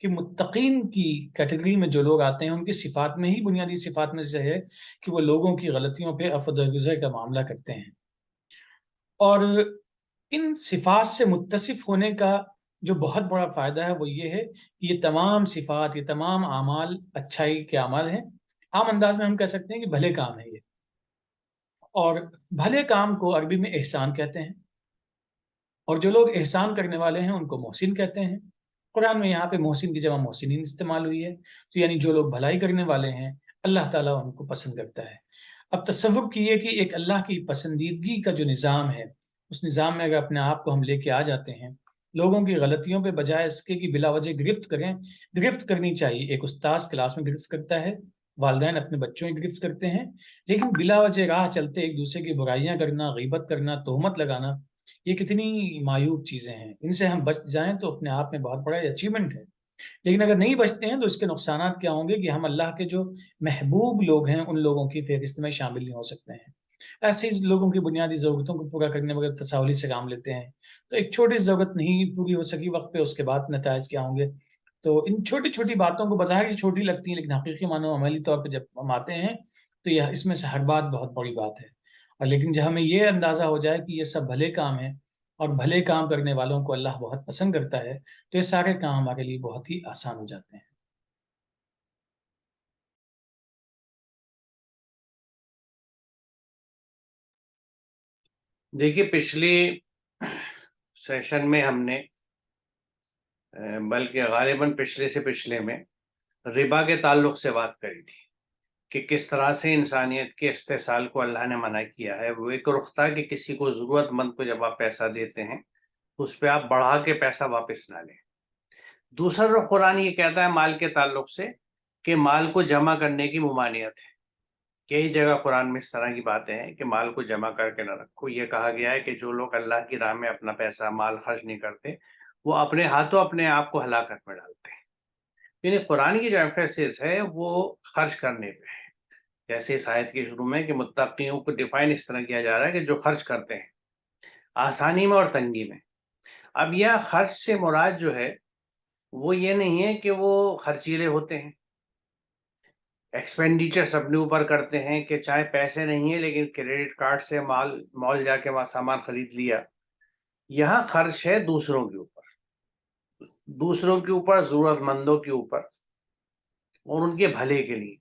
کہ متقین کی کیٹیگری میں جو لوگ آتے ہیں ان کی صفات میں ہی بنیادی صفات میں سے ہے کہ وہ لوگوں کی غلطیوں پہ عفو درگزر کا معاملہ کرتے ہیں، اور ان صفات سے متصف ہونے کا جو بہت بڑا فائدہ ہے وہ یہ ہے کہ یہ تمام صفات، یہ تمام اعمال اچھائی کے اعمال ہیں۔ عام انداز میں ہم کہہ سکتے ہیں کہ بھلے کام ہے یہ، اور بھلے کام کو عربی میں احسان کہتے ہیں، اور جو لوگ احسان کرنے والے ہیں ان کو محسن کہتے ہیں۔ قرآن میں یہاں پہ محسن کی جگہ محسنین استعمال ہوئی ہے، تو یعنی جو لوگ بھلائی کرنے والے ہیں اللہ تعالیٰ ان کو پسند کرتا ہے۔ اب تصور کیے کہ ایک اللہ کی پسندیدگی کا جو نظام ہے، اس نظام میں اگر اپنے آپ کو ہم لے کے آ جاتے ہیں، لوگوں کی غلطیوں پہ بجائے اس کے کہ بلا وجہ گرفت کریں، گرفت کرنی چاہیے۔ ایک استاذ کلاس میں گرفت کرتا ہے، والدین اپنے بچوں کی گرفت کرتے ہیں، لیکن بلا وجہ راہ چلتے ایک دوسرے کی برائیاں کرنا، غیبت کرنا، تہمت لگانا، یہ کتنی معیوب چیزیں ہیں۔ ان سے ہم بچ جائیں تو اپنے آپ میں بہت بڑا اچیومنٹ ہے، لیکن اگر نہیں بچتے ہیں تو اس کے نقصانات کیا ہوں گے کہ ہم اللہ کے جو محبوب لوگ ہیں ان لوگوں کی فہرست میں شامل نہیں ہو سکتے ہیں۔ ایسے ہی لوگوں کی بنیادی ضرورتوں کو پورا کرنے میں اگر تساہلی سے کام لیتے ہیں تو ایک چھوٹی ضرورت نہیں پوری ہو سکی وقت پہ، اس کے بعد نتائج کیا ہوں گے۔ تو ان چھوٹی چھوٹی باتوں کو بظاہر چھوٹی لگتی ہیں، لیکن حقیقی معنوں عملی طور پہ جب ہم آتے ہیں تو یہ اس میں سے ہر بات بہت بڑی بات ہے۔ اور لیکن جب ہمیں یہ اندازہ ہو جائے کہ یہ سب بھلے کام ہیں اور بھلے کام کرنے والوں کو اللہ بہت پسند کرتا ہے، تو یہ سارے کام ہمارے لیے بہت ہی آسان ہو جاتے ہیں۔ دیکھیے پچھلی سیشن میں ہم نے بلکہ غالباً پچھلے سے پچھلے میں ربا کے تعلق سے بات کری تھی کہ کس طرح سے انسانیت کے استحصال کو اللہ نے منع کیا ہے۔ وہ ایک رخ تھا کہ کسی کو ضرورت مند کو جب آپ پیسہ دیتے ہیں اس پہ آپ بڑھا کے پیسہ واپس نہ لیں۔ دوسرا رخ قرآن یہ کہتا ہے مال کے تعلق سے کہ مال کو جمع کرنے کی ممانعت ہے۔ کئی جگہ قرآن میں اس طرح کی باتیں ہیں کہ مال کو جمع کر کے نہ رکھو۔ یہ کہا گیا ہے کہ جو لوگ اللہ کی راہ میں اپنا پیسہ مال خرچ نہیں کرتے وہ اپنے ہاتھوں اپنے آپ کو ہلاکت میں ڈالتے ہیں۔ یعنی قرآن کی جو ایمفیسس ہے وہ خرچ کرنے پہ ہے، جیسے اس آیت کے شروع میں کہ متقیوں کو ڈیفائن اس طرح کیا جا رہا ہے کہ جو خرچ کرتے ہیں آسانی میں اور تنگی میں۔ اب یہ خرچ سے مراد جو ہے وہ یہ نہیں ہے کہ وہ خرچیلے ہوتے ہیں، ایکسپینڈیچر اپنے اوپر کرتے ہیں کہ چاہے پیسے نہیں ہیں لیکن کریڈٹ کارڈ سے مال جا کے وہاں سامان خرید لیا۔ یہاں خرچ ہے دوسروں کے اوپر، دوسروں کے اوپر، ضرورت مندوں کے اوپر اور ان کے بھلے کے لیے۔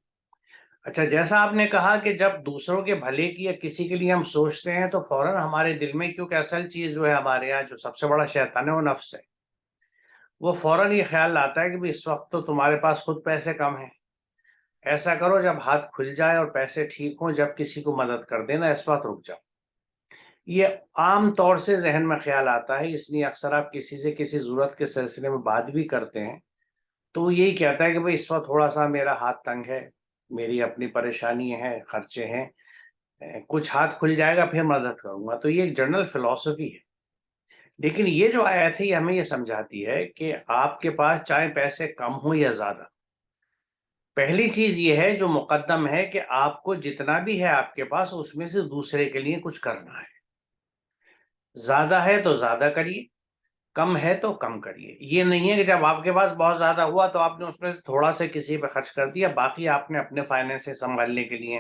اچھا، جیسا آپ نے کہا کہ جب دوسروں کے بھلے کی یا کسی کے لیے ہم سوچتے ہیں تو فوراً ہمارے دل میں، کیونکہ اصل چیز جو ہے ہمارے یہاں جو سب سے بڑا شیطان ہے وہ نفس ہے، وہ فوراً یہ خیال آتا ہے کہ اس وقت تو تمہارے پاس خود پیسے کم ہیں، ایسا کرو جب ہاتھ کھل جائے اور پیسے ٹھیک ہوں جب کسی کو مدد کر دینا، اس وقت رک جاؤ۔ یہ عام طور سے ذہن میں خیال آتا ہے، اس لیے اکثر آپ کسی سے کسی ضرورت کے سلسلے میں بات بھی کرتے ہیں تو وہ یہی کہتا ہے کہ اس وقت تھوڑا سا میرا ہاتھ تنگ ہے، میری اپنی پریشانی ہے، خرچے ہیں، کچھ ہاتھ کھل جائے گا پھر مدد کروں گا۔ تو یہ ایک جنرل فلسفی ہے، لیکن یہ جو آیت ہے یہ ہمیں یہ سمجھاتی ہے کہ آپ کے پاس چاہے پیسے کم ہوں یا زیادہ، پہلی چیز یہ ہے جو مقدم ہے کہ آپ کو جتنا بھی ہے آپ کے پاس اس میں سے دوسرے کے لیے کچھ کرنا ہے۔ زیادہ ہے تو زیادہ کریے، کم ہے تو کم کریے۔ یہ نہیں ہے کہ جب آپ کے پاس بہت زیادہ ہوا تو آپ نے اس میں سے تھوڑا سا کسی پہ خرچ کر دیا، باقی آپ نے اپنے فائنینس سنبھالنے کے لیے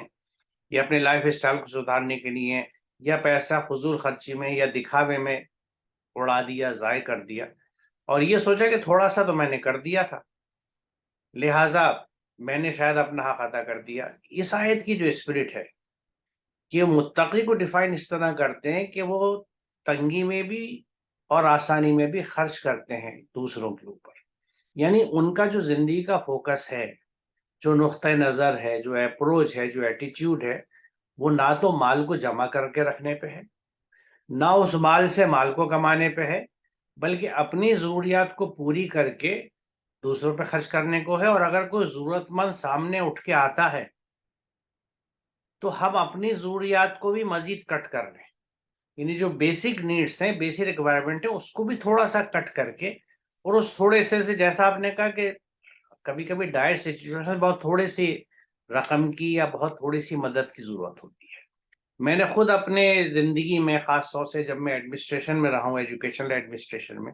یا اپنے لائف اسٹائل کو سدھارنے کے لیے یا پیسہ فضول خرچی میں یا دکھاوے میں اڑا دیا، ضائع کر دیا، اور یہ سوچا کہ تھوڑا سا تو میں نے کر دیا تھا لہٰذا میں نے شاید اپنا حق ادا کر دیا۔ اس آیت کی جو اسپرٹ ہے کہ متقی کو ڈیفائن اس طرح کرتے ہیں کہ وہ تنگی میں بھی اور آسانی میں بھی خرچ کرتے ہیں دوسروں کے اوپر، یعنی ان کا جو زندگی کا فوکس ہے، جو نقطہ نظر ہے، جو اپروچ ہے، جو ایٹیٹیوڈ ہے، وہ نہ تو مال کو جمع کر کے رکھنے پہ ہے، نہ اس مال سے مال کو کمانے پہ ہے، بلکہ اپنی ضروریات کو پوری کر کے دوسروں پہ خرچ کرنے کو ہے۔ اور اگر کوئی ضرورت مند سامنے اٹھ کے آتا ہے تو ہم اپنی ضروریات کو بھی مزید کٹ کر لیں، یعنی جو بیسک نیڈس ہیں، بیسک ریکوائرمنٹ ہے، اس کو بھی تھوڑا سا کٹ کر کے، اور اس تھوڑے سے جیسا آپ نے کہا کہ کبھی کبھی ڈائر سچویشن بہت تھوڑے سی رقم کی یا بہت تھوڑی سی مدد کی ضرورت ہوتی ہے۔ میں نے خود اپنے زندگی میں خاص طور سے جب میں ایڈمنسٹریشن میں رہا ہوں، ایجوکیشنل ایڈمنسٹریشن میں،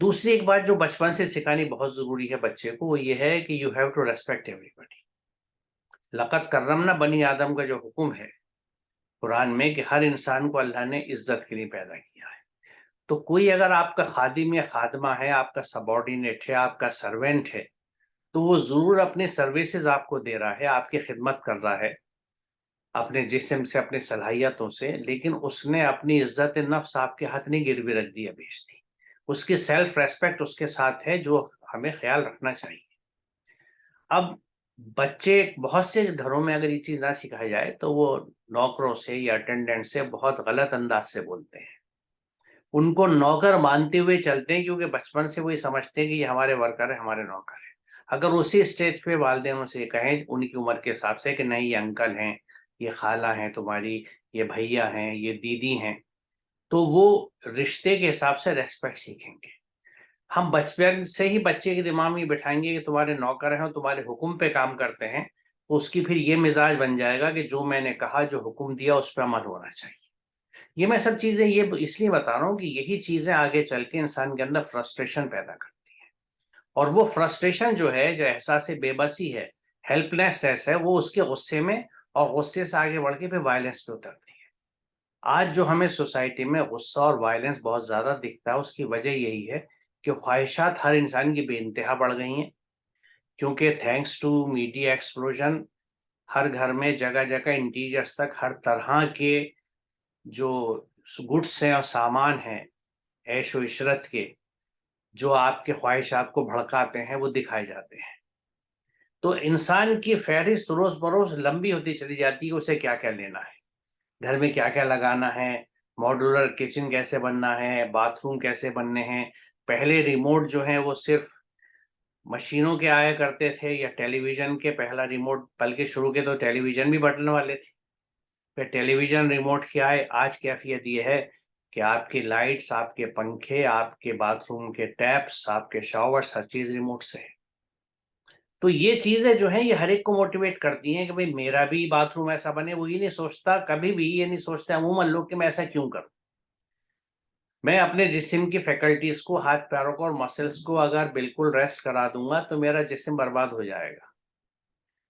دوسری ایک بات جو بچپن سے سکھانی بہت ضروری ہے بچے کو، وہ یہ ہے کہ you have to respect everybody. لقد کرمنا بنی آدم کا جو حکم ہے قرآن میں کہ ہر انسان کو اللہ نے عزت کے لیے پیدا کیا ہے، تو کوئی اگر آپ کا خادم یا خادمہ ہے، آپ کا سبارڈینیٹ ہے، آپ کا سروینٹ ہے، تو وہ ضرور اپنے سروسز آپ کو دے رہا ہے، آپ کی خدمت کر رہا ہے اپنے جسم سے، اپنی صلاحیتوں سے، لیکن اس نے اپنی عزت نفس آپ کے ہاتھ نہیں گروی رکھ دیا، بیچ دی. اس کی سیلف ریسپیکٹ اس کے ساتھ ہے، جو ہمیں خیال رکھنا چاہیے. اب بچے بہت سے گھروں میں اگر یہ چیز نہ سکھائی جائے تو وہ نوکروں سے یا اٹینڈنٹ سے بہت غلط انداز سے بولتے ہیں، ان کو نوکر مانتے ہوئے چلتے ہیں، کیونکہ بچپن سے وہی سمجھتے ہیں کہ یہ ہمارے ورکر ہے، ہمارے نوکر ہے. اگر اسی اسٹیج پہ والدین سے کہیں ان کی عمر کے حساب سے کہ نہیں یہ انکل ہیں، یہ خالہ ہیں تمہاری، یہ بھیا ہیں، یہ دیدی ہیں، تو وہ رشتے کے حساب سے ریسپیکٹ سیکھیں گے. ہم بچپن سے ہی بچے کے دماغ میں بٹھائیں گے کہ تمہارے نوکر ہیں اور تمہارے حکم پہ کام کرتے ہیں، تو اس کی پھر یہ مزاج بن جائے گا کہ جو میں نے کہا، جو حکم دیا، اس پہ عمل ہونا چاہیے. یہ میں سب چیزیں یہ اس لیے بتا رہا ہوں کہ یہی چیزیں آگے چل کے انسان کے اندر فرسٹریشن پیدا کرتی ہیں، اور وہ فرسٹریشن جو ہے، جو احساس بے بسی ہے، ہیلپ لیس ہے، وہ اس کے غصے میں، اور غصے سے آگے بڑھ کے پھر وائلنس پہ اترتی ہے. آج جو ہمیں سوسائٹی میں غصہ اور وائلنس بہت زیادہ دکھتا ہے، اس کی وجہ یہی ہے کہ خواہشات ہر انسان کی بے انتہا بڑھ گئی ہیں، کیونکہ تھینکس ٹو میڈیا ایکسپلوژن ہر گھر میں جگہ جگہ انٹیریئرس تک ہر طرح کے جو گڈس ہیں اور سامان ہیں عیش و عشرت کے، جو آپ کے خواہشات کو بھڑکاتے ہیں، وہ دکھائے جاتے ہیں. تو انسان کی فہرست روز بروز لمبی ہوتی چلی جاتی ہے، اسے کیا کیا لینا ہے، گھر میں کیا کیا لگانا ہے، ماڈولر کچن کیسے بننا ہے، باتھ روم کیسے بننے ہیں. پہلے ریموٹ جو ہیں وہ صرف مشینوں کے آیا کرتے تھے، یا ٹیلی ویژن کے پہلا ریموٹ، بلکہ شروع کے تو ٹیلی ویژن بھی بٹن والے تھے. پھر ٹیلی ویژن ریموٹ کے آئے. آج کیفیت یہ ہے کہ آپ کی لائٹس، آپ کے پنکھے، آپ کے باتھ روم کے ٹیپس، آپ کے شاورس، ہر چیز ریموٹ سے ہے. تو یہ چیزیں جو ہیں یہ ہر ایک کو موٹیویٹ کرتی ہیں کہ بھئی میرا بھی باتھ روم ایسا بنے. وہ یہ نہیں سوچتا، کبھی بھی یہ نہیں سوچتا عموماً لوگ کہ میں ایسا کیوں کروں. میں اپنے جسم کی فیکلٹیز کو، ہاتھ پیروں کو اور مسلس کو اگر بالکل ریسٹ کرا دوں گا تو میرا جسم برباد ہو جائے گا.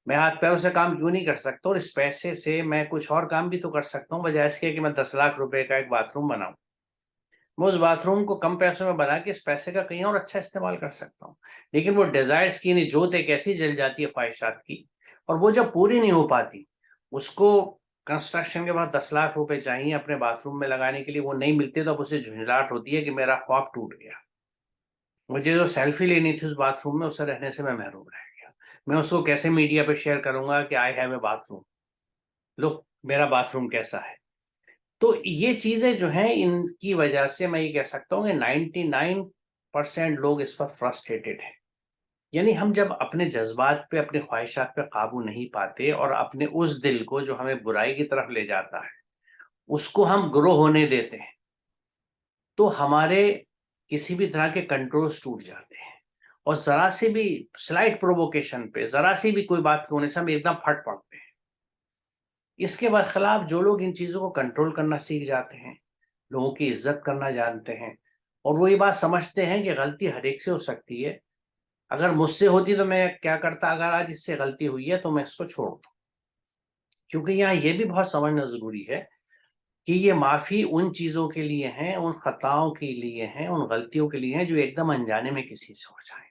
میں ہاتھ پیروں سے کام کیوں نہیں کر سکتا، اور اس پیسے سے میں کچھ اور کام بھی تو کر سکتا ہوں، بجائے اس کے کہ میں 10 لاکھ روپے کا ایک باتھ روم بناؤں. میں اس باتھ روم کو کم پیسوں میں بنا کے اس پیسے کا کہیں اور اچھا استعمال کر سکتا ہوں. لیکن وہ ڈیزائرز کی جوت ایک ایسی جل جاتی ہے خواہشات کی، اور وہ جب پوری نہیں ہو پاتی، اس کو کنسٹرکشن کے بعد 10 لاکھ روپے چاہیے اپنے باتھ روم میں لگانے کے لیے، وہ نہیں ملتے تو اب اسے جھنجھلاہٹ ہوتی ہے کہ میرا خواب ٹوٹ گیا. مجھے جو سیلفی لینی تھی اس باتھ روم میں، اسے رہنے سے میں محروم رہ گیا. میں اس کو کیسے میڈیا پہ شیئر کروں گا کہ I have a bath room, لو میرا باتھ روم کیسا ہے. تو یہ چیزیں جو ہیں، ان کی وجہ سے میں یہ کہہ سکتا ہوں کہ 99% لوگ اس پر فرسٹریٹڈ ہیں. یعنی ہم جب اپنے جذبات پہ، اپنی خواہشات پہ قابو نہیں پاتے، اور اپنے اس دل کو جو ہمیں برائی کی طرف لے جاتا ہے اس کو ہم گرو ہونے دیتے ہیں، تو ہمارے کسی بھی طرح کے کنٹرولز ٹوٹ جاتے ہیں. اور ذرا سی بھی سلائٹ پرووکیشن پہ، ذرا سی بھی کوئی بات ہونے سے ہم ایک دم پھٹ پڑتے ہیں. اس کے برخلاف جو لوگ ان چیزوں کو کنٹرول کرنا سیکھ جاتے ہیں، لوگوں کی عزت کرنا جانتے ہیں، اور وہ یہ بات سمجھتے ہیں کہ غلطی ہر ایک سے ہو سکتی ہے، اگر مجھ سے ہوتی تو میں کیا کرتا، اگر آج اس سے غلطی ہوئی ہے تو میں اس کو چھوڑ دوں. کیونکہ یہاں یہ بھی بہت سمجھنا ضروری ہے کہ یہ معافی ان چیزوں کے لیے ہیں، ان خطاؤں کے لیے ہیں، ان غلطیوں کے لیے ہیں جو ایک دم انجانے میں کسی سے ہو جائیں.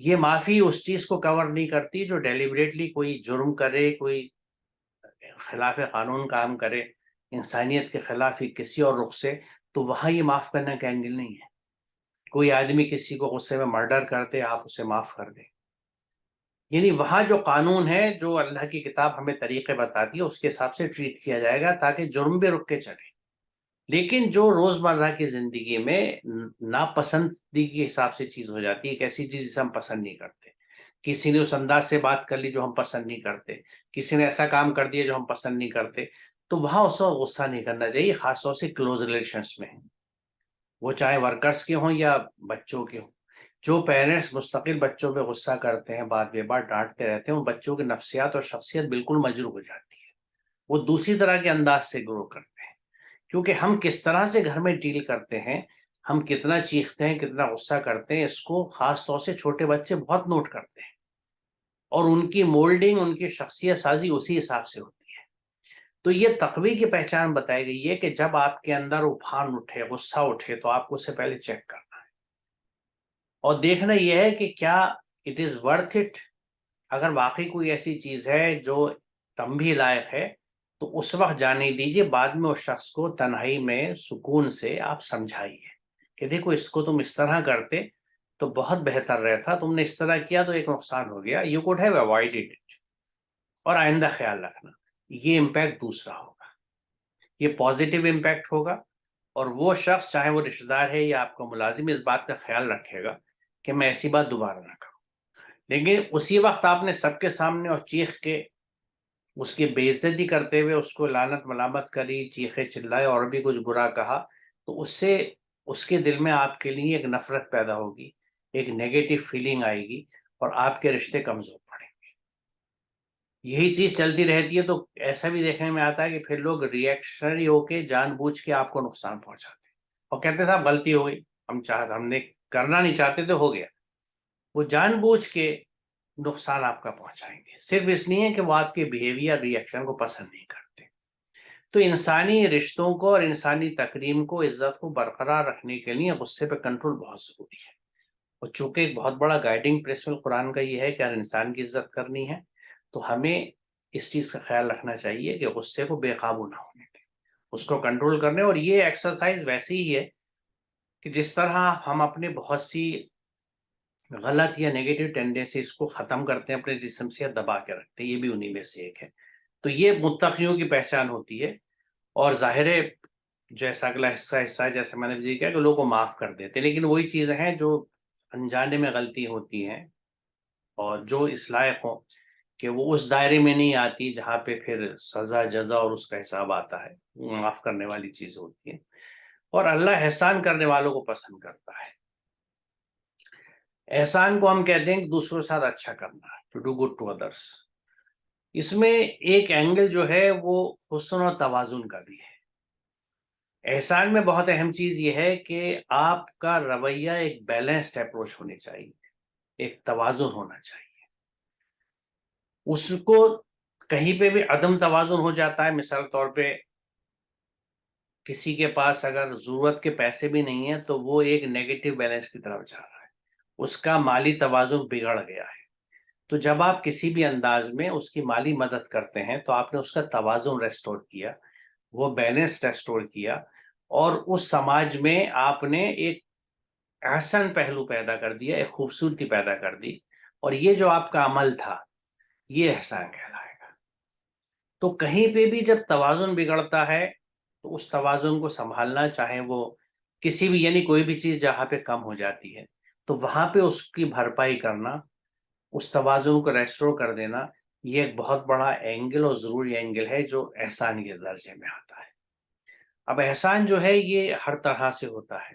یہ معافی اس چیز کو کور نہیں کرتی جو ڈیلیبریٹلی کوئی جرم کرے، کوئی خلاف قانون کام کرے، انسانیت کے خلاف ہی کسی اور رخ سے، تو وہاں یہ معاف کرنے کا اینگل نہیں ہے. کوئی آدمی کسی کو غصے میں مرڈر کرتے، آپ اسے معاف کر دیں. یعنی وہاں جو قانون ہے، جو اللہ کی کتاب ہمیں طریقے بتاتی ہے، اس کے حساب سے ٹریٹ کیا جائے گا تاکہ جرم بھی رک کے چلے. لیکن جو روزمرہ کی زندگی میں ناپسندی کے حساب سے چیز ہو جاتی ہے، ایک ایسی چیز جسے ہم پسند نہیں کرتے، کسی نے اس انداز سے بات کر لی جو ہم پسند نہیں کرتے، کسی نے ایسا کام کر دیا جو ہم پسند نہیں کرتے، تو وہاں اس وقت غصہ نہیں کرنا چاہیے، خاص طور سے کلوز ریلیشنس میں، وہ چاہے ورکرس کے ہوں یا بچوں کے ہوں. جو پیرنٹس مستقل بچوں پہ غصہ کرتے ہیں، بات بے بات ڈانٹتے رہتے ہیں، ان بچوں کی نفسیات اور شخصیت بالکل مجروح ہو جاتی ہے، وہ دوسری طرح کے انداز سے گرو کرتے ہیں. کیونکہ ہم کس طرح سے گھر میں ڈیل کرتے ہیں، ہم کتنا چیختے ہیں، کتنا غصہ کرتے ہیں، اس کو خاص طور سے چھوٹے بچے بہت نوٹ کرتے ہیں، اور ان کی مولڈنگ، ان کی شخصیت سازی اسی حساب سے ہوتی ہے۔ تو یہ تقوی کی پہچان بتائی گئی ہے کہ جب آپ کے اندر ابھان اٹھے، غصہ اٹھے، تو آپ کو اس سے پہلے چیک کرنا ہے اور دیکھنا یہ ہے کہ کیا اٹ از ورتھ اٹ۔ اگر واقعی کوئی ایسی چیز ہے جو تنبیہ لائق ہے تو اس وقت جانے دیجیے، بعد میں اس شخص کو تنہائی میں سکون سے آپ سمجھائیے کہ دیکھو اس کو تم اس طرح کرتے تو بہت بہتر رہتا، تم نے اس طرح کیا تو ایک نقصان ہو گیا، you could have avoided it, اور آئندہ خیال رکھنا۔ یہ امپیکٹ دوسرا ہوگا، یہ پازیٹیو امپیکٹ ہوگا، اور وہ شخص چاہے وہ رشتہ دار ہے یا آپ کا ملازم اس بات کا خیال رکھے گا کہ میں ایسی بات دوبارہ نہ کروں۔ لیکن اسی وقت آپ نے سب کے سامنے اور چیخ کے اس کی بے عزتی کرتے ہوئے اس کو لعنت ملامت کری، چیخے چلائے اور بھی کچھ برا کہا، تو اس سے اس کے دل میں آپ کے لیے ایک نفرت پیدا ہوگی، ایک نیگیٹو فیلنگ آئے گی، اور آپ کے رشتے کمزور پڑیں گے۔ یہی چیز چلتی رہتی ہے تو ایسا بھی دیکھنے میں آتا ہے کہ پھر لوگ ریئیکشنری ہو کے جان بوجھ کے آپ کو نقصان پہنچاتے ہیں اور کہتے ہیں صاحب غلطی ہو گئی، ہم نے کرنا نہیں چاہتے تو ہو گیا۔ وہ جان بوجھ کے نقصان آپ کا پہنچائیں گے، صرف اس لیے کہ وہ آپ کے بیہیویئر ریئیکشن کو پسند نہیں کرتے۔ تو انسانی رشتوں کو اور انسانی تکریم کو، عزت کو برقرار رکھنے کے لیے غصے پہ کنٹرول بہت ضروری ہے، اور چونکہ ایک بہت بڑا گائیڈنگ پرنسپل قرآن کا یہ ہے کہ ہر انسان کی عزت کرنی ہے، تو ہمیں اس چیز کا خیال رکھنا چاہیے کہ غصے کو بے قابو نہ ہونے دیں، اس کو کنٹرول کرنے۔ اور یہ ایکسرسائز ویسی ہی ہے کہ جس طرح ہم اپنے بہت سی غلط یا نیگیٹو ٹینڈنسیز کو ختم کرتے ہیں اپنے جسم سے یا دبا کے رکھتے ہیں، یہ بھی انہی میں سے ایک ہے۔ تو یہ متقیوں کی پہچان ہوتی ہے، اور ظاہر ہے جیسا اگلا حصہ ہے، جیسے میں نے بھی کہا کہ لوگوں کو معاف کر دیتے، لیکن وہی چیزیں ہیں جو انجانے میں غلطی ہوتی ہیں اور جو اس لائق ہوں کہ وہ اس دائرے میں نہیں آتی جہاں پہ پھر سزا جزا اور اس کا حساب آتا ہے، معاف کرنے والی چیز ہوتی ہے، اور اللہ احسان کرنے والوں کو پسند کرتا ہے۔ احسان کو ہم کہتے ہیں کہ دوسروں کے ساتھ اچھا کرنا، to do good to others. اس میں ایک اینگل جو ہے وہ حسن اور توازن کا بھی ہے۔ احسان میں بہت اہم چیز یہ ہے کہ آپ کا رویہ ایک بیلنسڈ اپروچ ہونی چاہیے، ایک توازن ہونا چاہیے۔ اس کو کہیں پہ بھی عدم توازن ہو جاتا ہے، مثال طور پہ کسی کے پاس اگر ضرورت کے پیسے بھی نہیں ہیں تو وہ ایک نیگیٹو بیلنس کی طرف جا رہا ہے، اس کا مالی توازن بگڑ گیا ہے۔ تو جب آپ کسی بھی انداز میں اس کی مالی مدد کرتے ہیں تو آپ نے اس کا توازن ریسٹور کیا، وہ بیلنس ریسٹور کیا، اور اس سماج میں آپ نے ایک احسن پہلو پیدا کر دیا، ایک خوبصورتی پیدا کر دی، اور یہ جو آپ کا عمل تھا یہ احسان کہلائے گا۔ تو کہیں پہ بھی جب توازن بگڑتا ہے تو اس توازن کو سنبھالنا، چاہے وہ کسی بھی یعنی کوئی بھی چیز جہاں پہ کم ہو جاتی ہے تو وہاں پہ اس کی بھرپائی کرنا، اس توازن کو ریسٹور کر دینا، یہ ایک بہت بڑا اینگل اور ضروری اینگل ہے جو احسان کے درجے میں آتا ہے۔ اب احسان جو ہے یہ ہر طرح سے ہوتا ہے،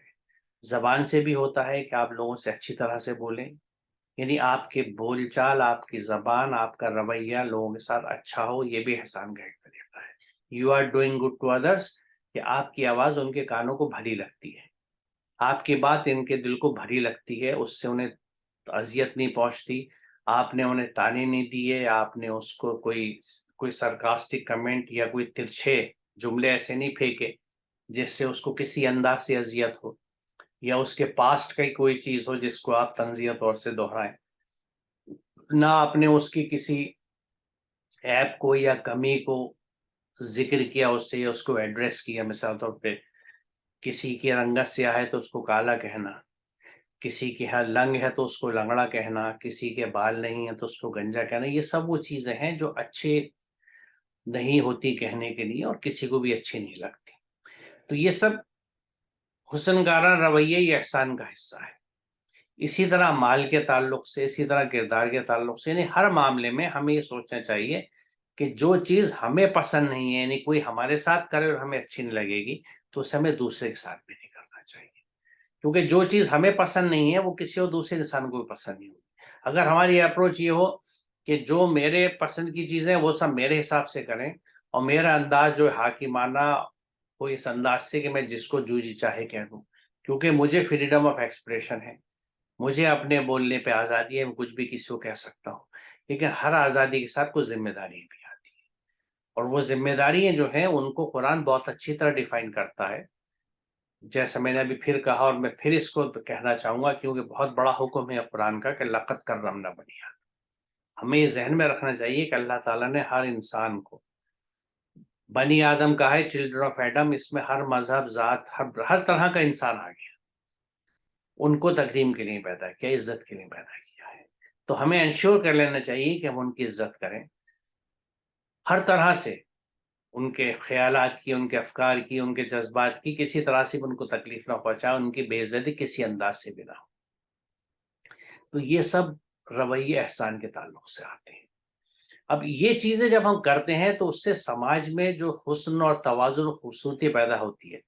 زبان سے بھی ہوتا ہے کہ آپ لوگوں سے اچھی طرح سے بولیں، یعنی آپ کے بول چال، آپ کی زبان، آپ کا رویہ لوگوں کے ساتھ اچھا ہو، یہ بھی احسان کا ایک طریقہ ہے۔ You are doing good to others, کہ آپ کی آواز ان کے کانوں کو بھری لگتی ہے، آپ کی بات ان کے دل کو بھری لگتی ہے، اس سے انہیں اذیت نہیں پہنچتی، آپ نے انہیں تانے نہیں دیے، آپ نے اس کو کوئی سرکاسٹک کمنٹ یا کوئی ترچھے جملے ایسے نہیں پھینکے جس سے اس کو کسی انداز سے اذیت ہو، یا اس کے پاسٹ کی کوئی چیز ہو جس کو آپ تنزیہ طور سے دہرائیں، نہ آپ نے اس کی کسی ایپ کو یا کمی کو ذکر کیا اس سے، یا اس کو ایڈریس کیا۔ مثال طور پہ کسی کی رنگت سیاہ ہے تو اس کو کالا کہنا، کسی کے ہاں لنگ ہے تو اس کو لنگڑا کہنا، کسی کے بال نہیں ہے تو اس کو گنجا کہنا، یہ سب وہ چیزیں ہیں جو اچھے نہیں ہوتی کہنے کے لیے اور کسی کو بھی اچھی نہیں لگتی۔ تو یہ سب حسن گارا رویہ یہ احسان کا حصہ ہے۔ اسی طرح مال کے تعلق سے، اسی طرح کردار کے تعلق سے، یعنی ہر معاملے میں ہمیں یہ سوچنا چاہیے کہ جو چیز ہمیں پسند نہیں ہے، یعنی کوئی ہمارے ساتھ کرے اور ہمیں اچھی نہیں لگے گی، تو اسے ہمیں دوسرے کے ساتھ بھی نہیں کرنا چاہیے، کیونکہ جو چیز ہمیں پسند نہیں ہے وہ کسی اور دوسرے انسان کو بھی پسند نہیں ہوگی۔ اگر ہماری اپروچ یہ ہو کہ جو میرے پسند کی چیزیں وہ سب میرے حساب سے کریں، اور میرا انداز جو حاکمانہ ہو اس انداز سے کہ میں جس کو جو جی چاہے کہہ دوں، کیونکہ مجھے فریڈم آف ایکسپریشن ہے، مجھے اپنے بولنے پہ آزادی ہے، میں کچھ بھی کسی کو کہہ سکتا ہوں، لیکن ہر آزادی کے ساتھ کچھ ذمہ داری بھی آتی ہے، اور وہ ذمہ داریاں جو ہیں ان کو قرآن بہت اچھی طرح ڈیفائن کرتا ہے. جیسا میں نے ابھی پھر کہا، اور میں پھر اس کو کہنا چاہوں گا کیونکہ بہت بڑا حکم ہے قرآن کا کہ لقد کرمنا بنی آدم. ہمیں یہ ذہن میں رکھنا چاہیے کہ اللہ تعالیٰ نے ہر انسان کو بنی آدم کہا ہے، چلڈرن آف ایڈم، اس میں ہر مذہب، ذات، ہر طرح کا انسان آ گیا. ان کو تکریم کے لیے پیدا کیا، عزت کے لیے پیدا کیا ہے. تو ہمیں انشور کر لینا چاہیے کہ ہم ان کی عزت کریں ہر طرح سے، ان کے خیالات کی، ان کے افکار کی، ان کے جذبات کی کسی طرح سے ان کو تکلیف نہ پہنچائے، ان کی بے عزتی کسی انداز سے بھی نہ ہو. تو یہ سب رویے احسان کے تعلق سے آتے ہیں. اب یہ چیزیں جب ہم کرتے ہیں تو اس سے سماج میں جو حسن اور توازن و خوبصورتی پیدا ہوتی ہے.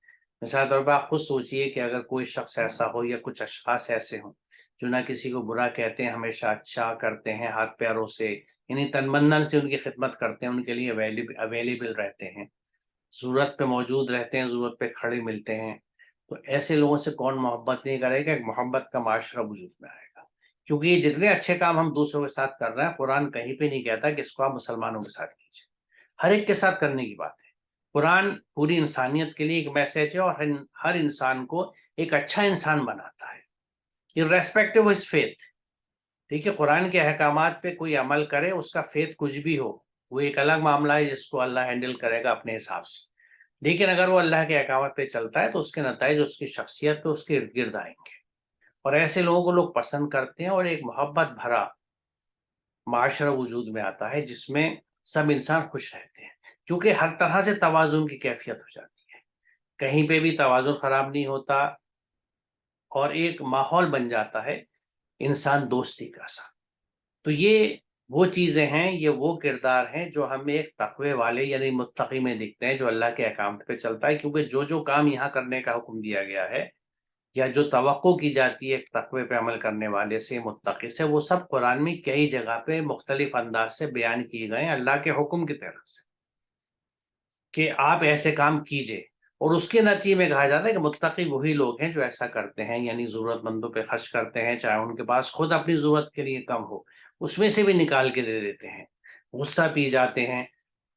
مثال طور پر آپ خود سوچئے کہ اگر کوئی شخص ایسا ہو یا کچھ اشخاص ایسے ہوں جو نہ کسی کو برا کہتے ہیں، ہمیشہ اچھا کرتے ہیں، ہاتھ پیروں سے یعنی تن من سے ان کی خدمت کرتے ہیں، ان کے لیے اویلیبل رہتے ہیں، ضرورت پہ موجود رہتے ہیں، ضرورت پہ کھڑے ملتے ہیں، تو ایسے لوگوں سے کون محبت نہیں کرے گا؟ ایک محبت کا معاشرہ وجود میں آئے گا. کیونکہ یہ جتنے اچھے کام ہم دوسروں کے ساتھ کر رہے ہیں، قرآن کہیں پہ نہیں کہتا کہ اس کو آپ مسلمانوں کے ساتھ کیجیے. ہر ایک کے ساتھ کرنے کی بات ہے. قرآن پوری انسانیت کے لیے ایک میسج ہے، اور ہر انسان کو ایک اچھا انسان بناتا ہے، irrespective of his faith. ٹھیک ہے، قرآن کے احکامات پہ کوئی عمل کرے، اس کا فیتھ کچھ بھی ہو، وہ ایک الگ معاملہ ہے جس کو اللہ ہینڈل کرے گا اپنے حساب سے. لیکن اگر وہ اللہ کے احکامات پہ چلتا ہے تو اس کے نتائج اس کی شخصیت پہ، اس کے ارد گرد آئیں گے، اور ایسے لوگوں کو لوگ پسند کرتے ہیں، اور ایک محبت بھرا معاشرہ وجود میں آتا ہے جس میں سب انسان خوش رہتے ہیں. کیونکہ ہر طرح سے توازن کی کیفیت ہو جاتی ہے، کہیں پہ بھی توازن خراب نہیں ہوتا، اور ایک ماحول بن جاتا ہے انسان دوستی کا سا. تو یہ وہ چیزیں ہیں، یہ وہ کردار ہیں جو ہمیں ایک تقوی والے یعنی متقی میں دکھتے ہیں، جو اللہ کے احکام پہ چلتا ہے. کیونکہ جو کام یہاں کرنے کا حکم دیا گیا ہے یا جو توقع کی جاتی ہے ایک تقوی پہ عمل کرنے والے سے، متقی سے، وہ سب قرآن میں کئی جگہ پہ مختلف انداز سے بیان کیے گئے ہیں اللہ کے حکم کی طرف سے کہ آپ ایسے کام کیجئے. اور اس کے نتیجے میں کہا جاتا ہے کہ متقی وہی لوگ ہیں جو ایسا کرتے ہیں، یعنی ضرورت مندوں پہ خرچ کرتے ہیں، چاہے ان کے پاس خود اپنی ضرورت کے لیے کم ہو، اس میں سے بھی نکال کے دے دیتے ہیں، غصہ پی جاتے ہیں،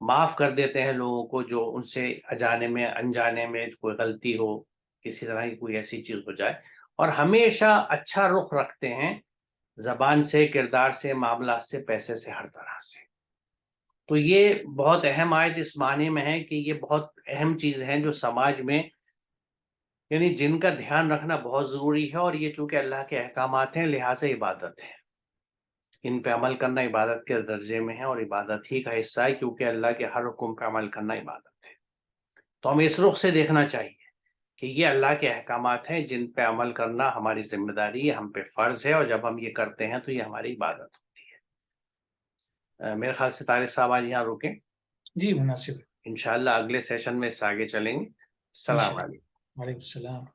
معاف کر دیتے ہیں لوگوں کو جو ان سے اجانے میں انجانے میں کوئی غلطی ہو، کسی طرح کی کوئی ایسی چیز ہو جائے، اور ہمیشہ اچھا رخ رکھتے ہیں زبان سے، کردار سے، معاملات سے، پیسے سے، ہر طرح سے. تو یہ بہت اہم آیت اس معنی میں ہے کہ یہ بہت اہم چیز ہیں جو سماج میں یعنی جن کا دھیان رکھنا بہت ضروری ہے. اور یہ چونکہ اللہ کے احکامات ہیں لہٰذا عبادت ہے، ان پہ عمل کرنا عبادت کے درجے میں ہے، اور عبادت ہی کا حصہ ہے، کیونکہ اللہ کے ہر حکم پہ عمل کرنا عبادت ہے. تو ہمیں اس رخ سے دیکھنا چاہیے کہ یہ اللہ کے احکامات ہیں جن پہ عمل کرنا ہماری ذمہ داری ہے، ہم پہ فرض ہے، اور جب ہم یہ کرتے ہیں تو یہ ہماری عبادت ہوتی ہے. میرے خیال سے طارق صاحب آج یہاں رکیں، جی مناسب ہے. انشاءاللہ اگلے سیشن میں اس سے آگے چلیں گے. السلام علیکم. وعلیکم السلام.